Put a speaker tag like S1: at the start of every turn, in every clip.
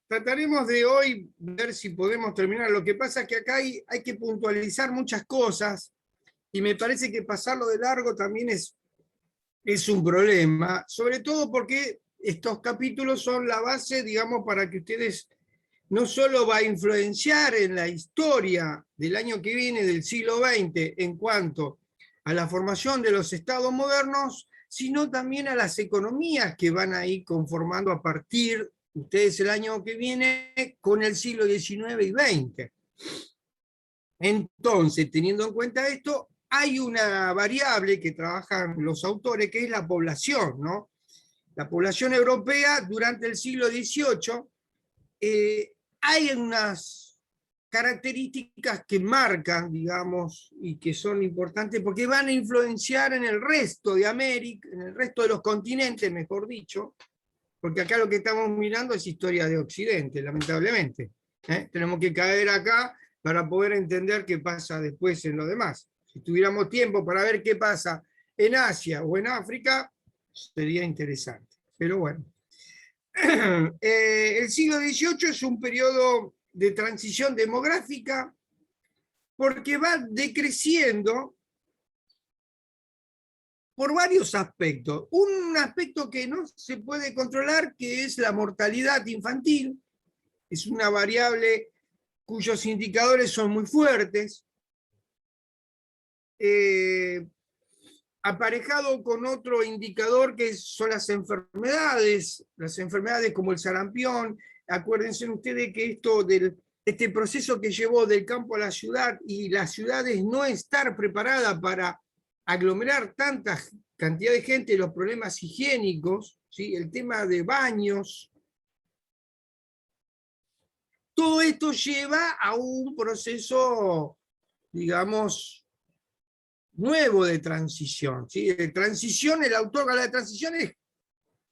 S1: trataremos de hoy ver si podemos terminar. Lo que pasa es que acá hay que puntualizar muchas cosas y me parece que pasarlo de largo también es un problema, sobre todo porque estos capítulos son la base, digamos, para que ustedes no solo va a influenciar en la historia del año que viene, del siglo XX, en cuanto a la formación de los estados modernos, sino también a las economías que van a ir conformando a partir, ustedes el año que viene, con el siglo XIX y XX. Entonces, teniendo en cuenta esto, hay una variable que trabajan los autores, que es la población, ¿no? La población europea durante el siglo XVIII, hay unas características que marcan, digamos, y que son importantes porque van a influenciar en el resto de América, en el resto de los continentes, mejor dicho, porque acá lo que estamos mirando es historia de Occidente, lamentablemente. Tenemos que caer acá para poder entender qué pasa después en lo demás. Si tuviéramos tiempo para ver qué pasa en Asia o en África, sería interesante. Pero bueno. El siglo XVIII es un periodo de transición demográfica porque va decreciendo por varios aspectos. Un aspecto que no se puede controlar, que es la mortalidad infantil, es una variable cuyos indicadores son muy fuertes, aparejado con otro indicador que son las enfermedades como el sarampión. Acuérdense ustedes que este proceso que llevó del campo a la ciudad y las ciudades no estar preparadas para aglomerar tanta cantidad de gente, los problemas higiénicos, ¿sí? El tema de baños, todo esto lleva a un proceso, digamos, nuevo de transición. ¿Sí? De transición, el autor habla de transición es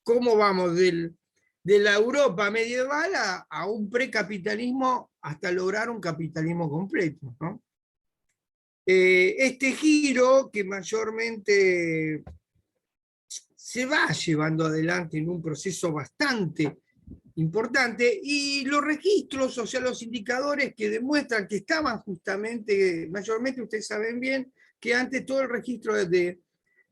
S1: cómo vamos de la Europa medieval a un precapitalismo hasta lograr un capitalismo completo, ¿no? Este giro que mayormente se va llevando adelante en un proceso bastante importante, y los registros, o sea, los indicadores que demuestran que estaban justamente, mayormente ustedes saben bien, que antes todo el registro de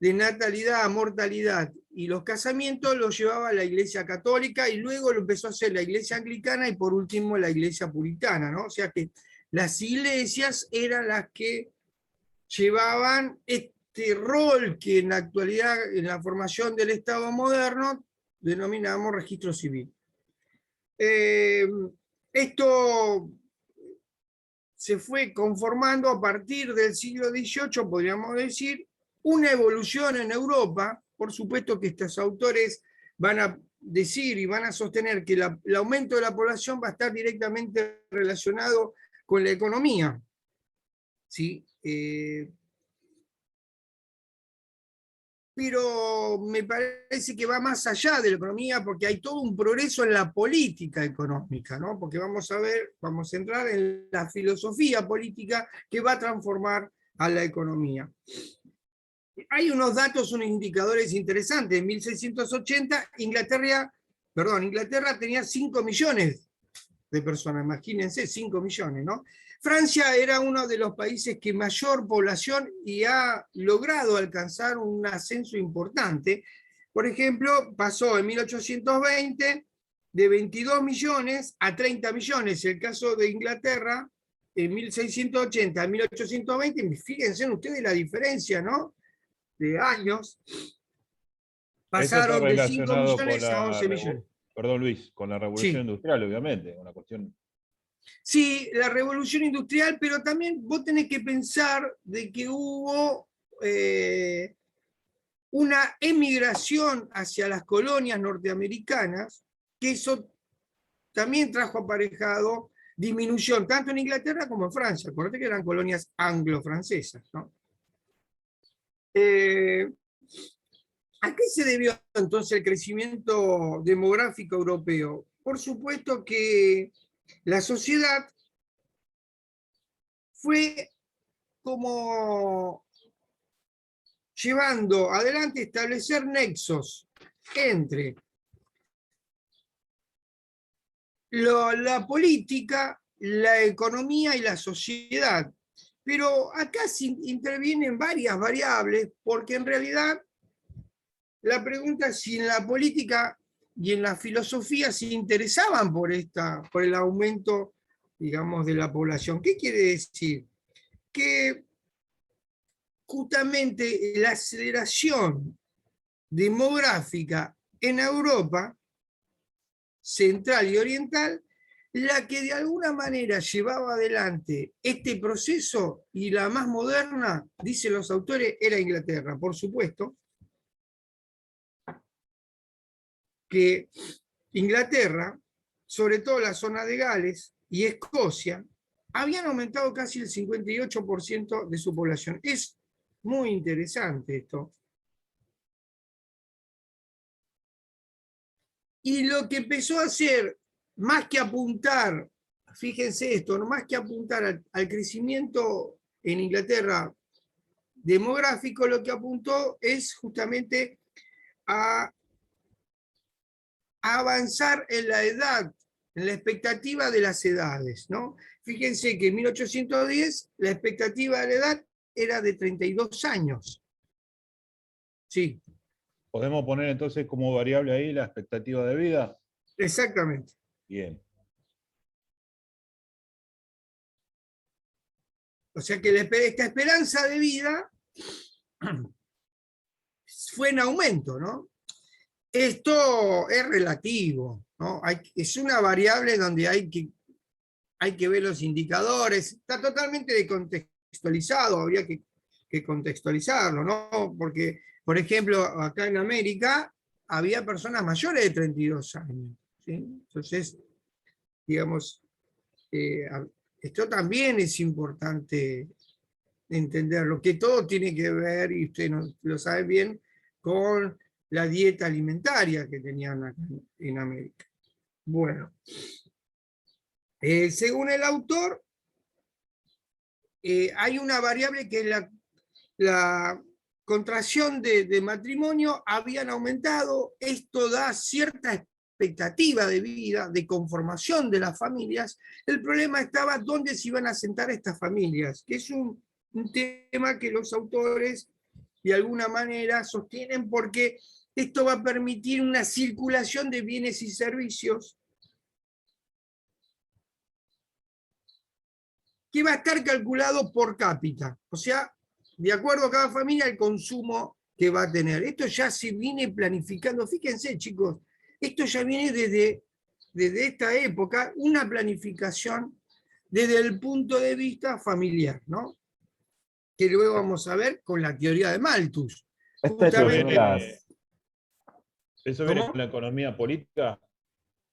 S1: natalidad, mortalidad y los casamientos los llevaba la Iglesia Católica y luego lo empezó a hacer la Iglesia Anglicana y por último la Iglesia Puritana, ¿no? O sea que las iglesias eran las que llevaban este rol que en la actualidad, en la formación del Estado moderno, denominamos registro civil. Esto se fue conformando a partir del siglo XVIII, podríamos decir, una evolución en Europa. Por supuesto que estos autores van a decir y van a sostener que el aumento de la población va a estar directamente relacionado con la economía. ¿Sí? Pero me parece que va más allá de la economía porque hay todo un progreso en la política económica, ¿no? Porque vamos a entrar en la filosofía política que va a transformar a la economía. Hay unos datos, unos indicadores interesantes. En 1680 Inglaterra tenía 5 millones de personas, imagínense, 5 millones, ¿no? Francia era uno de los países que mayor población y ha logrado alcanzar un ascenso importante. Por ejemplo, pasó en 1820 de 22 millones a 30 millones. El caso de Inglaterra, en 1680 a 1820, fíjense ustedes la diferencia, ¿no? De años,
S2: Eso está
S1: pasaron de 5
S2: relacionado con
S1: millones a 11 millones.
S2: Perdón, Luis, con la revolución
S1: Sí.
S2: industrial, obviamente, una cuestión.
S1: Sí, la revolución industrial, pero también vos tenés que pensar de que hubo una emigración hacia las colonias norteamericanas, que eso también trajo aparejado disminución, tanto en Inglaterra como en Francia. Acuérdate que eran colonias anglo-francesas, ¿no? ¿A qué se debió entonces el crecimiento demográfico europeo? Por supuesto que la sociedad fue como llevando adelante establecer nexos entre la política, la economía y la sociedad. Pero acá intervienen varias variables, porque en realidad la pregunta es si en la política y en la filosofía se interesaban por el aumento, digamos, de la población. ¿Qué quiere decir? Que justamente la aceleración demográfica en Europa central y oriental, la que de alguna manera llevaba adelante este proceso, y la más moderna, dicen los autores, era Inglaterra. Por supuesto que Inglaterra, sobre todo la zona de Gales y Escocia, habían aumentado casi el 58% de su población. Es muy interesante esto. Y lo que empezó a hacer, más que apuntar, fíjense esto, ¿no? Más que apuntar al crecimiento en Inglaterra demográfico, lo que apuntó es justamente a avanzar en la edad, en la expectativa de las edades, ¿no? Fíjense que en 1810 la expectativa de la edad era de 32 años. Sí.
S2: ¿Podemos poner entonces como variable ahí la expectativa de vida?
S1: Exactamente.
S2: Bien.
S1: O sea que esta esperanza de vida fue en aumento, ¿no? Esto es relativo, ¿no? Es una variable donde hay que ver los indicadores. Está totalmente descontextualizado, habría que contextualizarlo, ¿no? Porque, por ejemplo, acá en América había personas mayores de 32 años, ¿sí? Entonces, digamos, esto también es importante entenderlo, que todo tiene que ver, y usted lo sabe bien, con la dieta alimentaria que tenían acá en América. Bueno, según el autor, hay una variable que es la contracción de matrimonio habían aumentado. Esto da cierta expectativa de vida, de conformación de las familias. El problema estaba dónde se iban a sentar estas familias, que es un tema que los autores de alguna manera sostienen, porque esto va a permitir una circulación de bienes y servicios que va a estar calculado por cápita, o sea, de acuerdo a cada familia, el consumo que va a tener. Esto ya se viene planificando, fíjense chicos, esto ya viene desde esta época, una planificación desde el punto de vista familiar, ¿no? Que luego vamos a ver con la teoría de Malthus.
S2: Justamente, ¿eso viene
S1: ¿Cómo?
S2: con la economía política?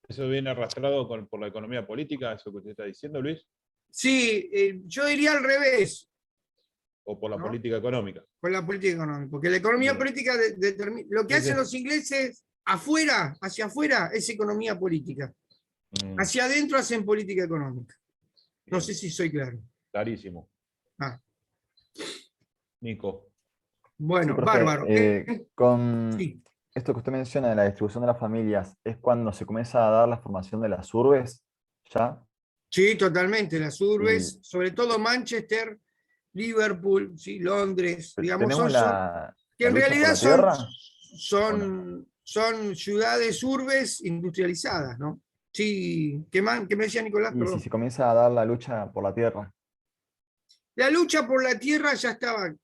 S2: ¿Eso viene arrastrado por la economía política, eso que usted está diciendo, Luis?
S1: Sí, yo diría al revés.
S2: ¿O por la
S1: ¿no?
S2: política económica?
S1: Por la política económica, porque la economía
S2: Bien.
S1: política determina. Lo que hacen los ingleses afuera, hacia afuera, es economía política. Hacia adentro hacen política económica. No
S2: Bien.
S1: sé si soy claro.
S2: Clarísimo.
S1: Ah,
S2: Nico.
S1: bueno,
S3: Sí, profe,
S1: bárbaro.
S3: con
S1: Sí.
S3: esto que usted menciona de la distribución de las familias, ¿es cuando se comienza a dar la formación de las urbes? ¿Ya?
S1: Sí, totalmente. Las urbes,
S3: Y
S1: sobre todo Manchester, Liverpool, sí, Londres, digamos,
S3: ¿tenemos
S1: que
S3: la
S1: en
S3: lucha por
S1: realidad
S3: la tierra o no?
S1: son ciudades urbes industrializadas, ¿no? Sí, ¿qué me decía Nicolás?
S3: Y si
S1: Perdón.
S3: se comienza a dar la lucha por la tierra.
S1: La lucha por la tierra ya estaba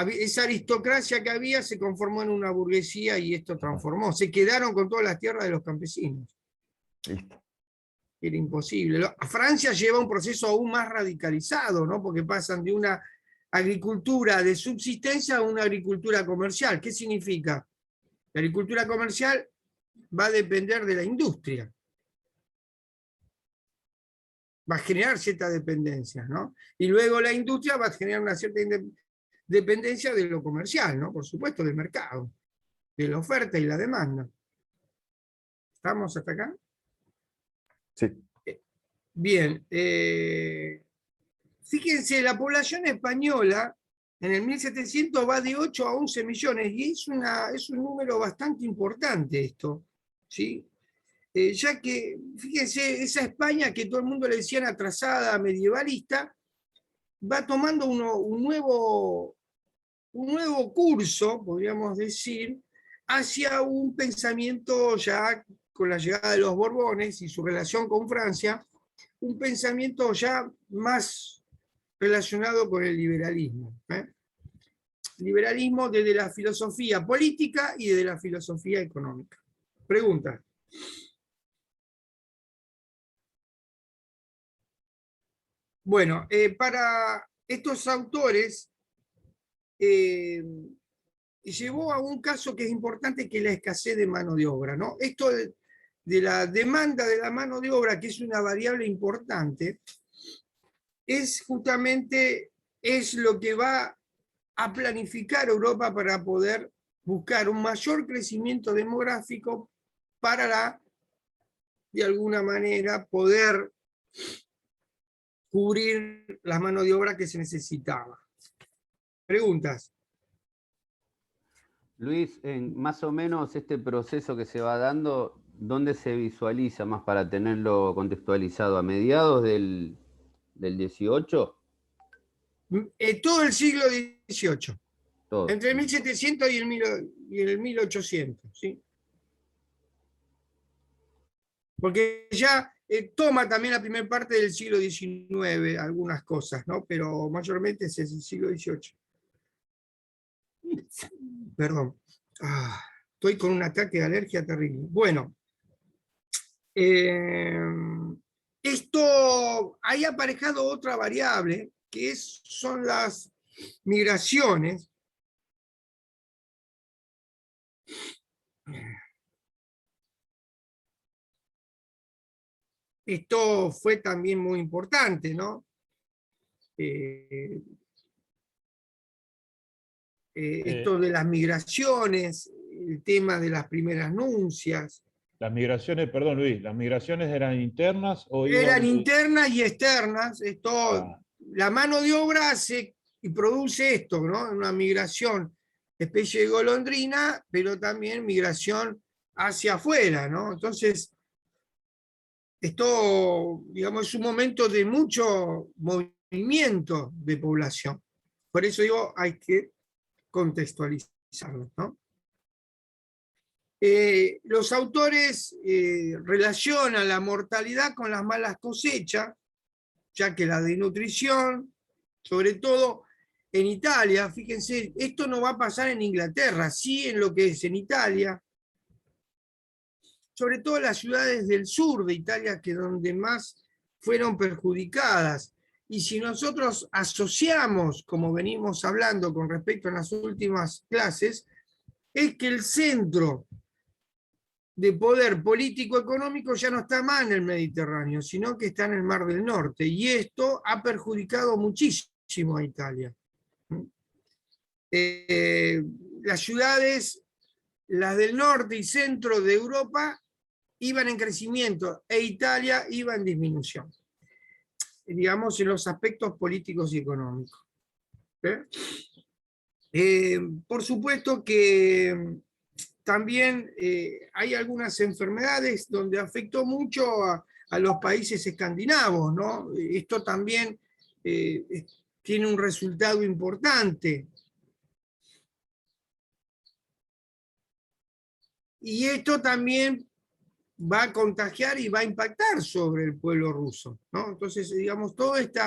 S1: esa aristocracia que había se conformó en una burguesía y esto transformó. Se quedaron con todas las tierras de los campesinos.
S3: Listo.
S1: Era imposible. Francia lleva un proceso aún más radicalizado, ¿no? Porque pasan de una agricultura de subsistencia a una agricultura comercial. ¿Qué significa? La agricultura comercial va a depender de la industria. Va a generar ciertas dependencias, ¿no? Y luego la industria va a generar una cierta dependencia de lo comercial, ¿no? Por supuesto, del mercado, de la oferta y la demanda. ¿Estamos hasta acá?
S3: Sí.
S1: Bien. Fíjense, la población española en el 1700 va de 8 a 11 millones, y es un número bastante importante esto, ¿sí? ya que, fíjense, esa España que todo el mundo le decían atrasada, medievalista, va tomando un nuevo curso, podríamos decir, hacia un pensamiento ya con la llegada de los Borbones y su relación con Francia, un pensamiento ya más relacionado con el liberalismo. Liberalismo desde la filosofía política y desde la filosofía económica. Pregunta. Bueno, para estos autores llevó a un caso que es importante, que es la escasez de mano de obra, ¿no? Esto de la demanda de la mano de obra, que es una variable importante, es justamente lo que va a planificar Europa para poder buscar un mayor crecimiento demográfico para, de alguna manera, poder cubrir la mano de obra que se necesitaba. Preguntas.
S4: Luis, más o menos este proceso que se va dando, ¿dónde se visualiza más para tenerlo contextualizado? ¿A mediados del 18?
S1: Todo el siglo XVIII.
S4: Todo.
S1: Entre el 1700 y el 1800, ¿sí? Porque ya toma también la primera parte del siglo XIX, algunas cosas, ¿no? Pero mayormente es el siglo XVIII. Perdón. Estoy con un ataque de alergia terrible. Bueno. Esto hay aparejado otra variable, que son las migraciones. Esto fue también muy importante, ¿no? Esto de las migraciones, el tema de las primeras nunциas.
S2: Las migraciones, perdón Luis, ¿las migraciones eran internas o
S1: eran internas y externas? La mano de obra hace y produce esto, ¿no? Una migración, especie de golondrina, pero también migración hacia afuera, ¿no? Entonces, esto, digamos, es un momento de mucho movimiento de población. Por eso digo, hay que contextualizarlo, ¿no? Los autores relacionan la mortalidad con las malas cosechas, ya que la desnutrición, sobre todo en Italia, fíjense, esto no va a pasar en Inglaterra, sí en lo que es en Italia, sobre todo en las ciudades del sur de Italia, que es donde más fueron perjudicadas. Y si nosotros asociamos, como venimos hablando con respecto a las últimas clases, es que el centro de poder político-económico ya no está más en el Mediterráneo, sino que está en el Mar del Norte. Y esto ha perjudicado muchísimo a Italia. Las ciudades, las del norte y centro de Europa, iban en crecimiento e Italia iba en disminución, digamos, en los aspectos políticos y económicos. Por supuesto que también hay algunas enfermedades donde afectó mucho a los países escandinavos, ¿no? Esto también tiene un resultado importante. Y esto también va a contagiar y va a impactar sobre el pueblo ruso, ¿no? Entonces, digamos, todo este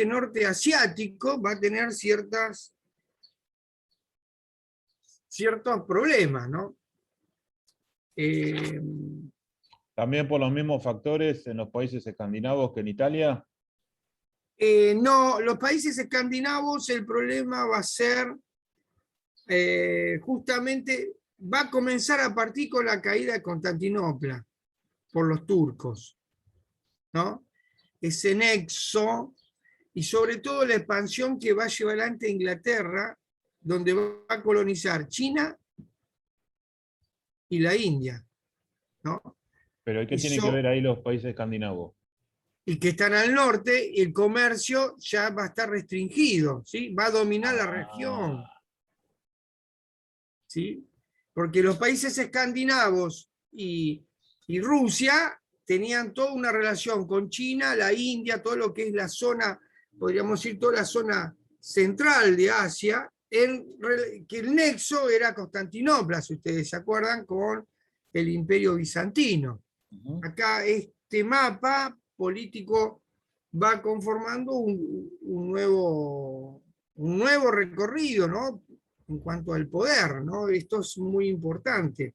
S1: norte asiático va a tener ciertos problemas, ¿no?
S2: ¿También por los mismos factores en los países escandinavos que en Italia?
S1: No, los países escandinavos el problema va a ser justamente, va a comenzar a partir con la caída de Constantinopla por los turcos, ¿no? Ese nexo y sobre todo la expansión que va a llevar adelante Inglaterra, donde va a colonizar China y la India, ¿no?
S2: ¿Pero qué tienen que ver ahí los países escandinavos?
S1: Y que están al norte, el comercio ya va a estar restringido, ¿sí? Va a dominar la región, ¿sí? Porque los países escandinavos y Rusia tenían toda una relación con China, la India, todo lo que es la zona, podríamos decir, toda la zona central de Asia, que el nexo era Constantinopla, si ustedes se acuerdan, con el Imperio Bizantino. Acá este mapa político va conformando un nuevo recorrido, ¿no? En cuanto al poder, ¿no? Esto es muy importante.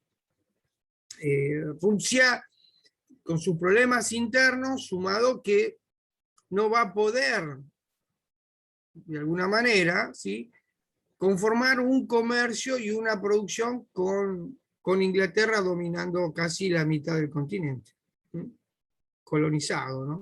S1: Rusia, con sus problemas internos, sumado que no va a poder, de alguna manera, ¿sí?, conformar un comercio y una producción con Inglaterra dominando casi la mitad del continente, colonizado, ¿no?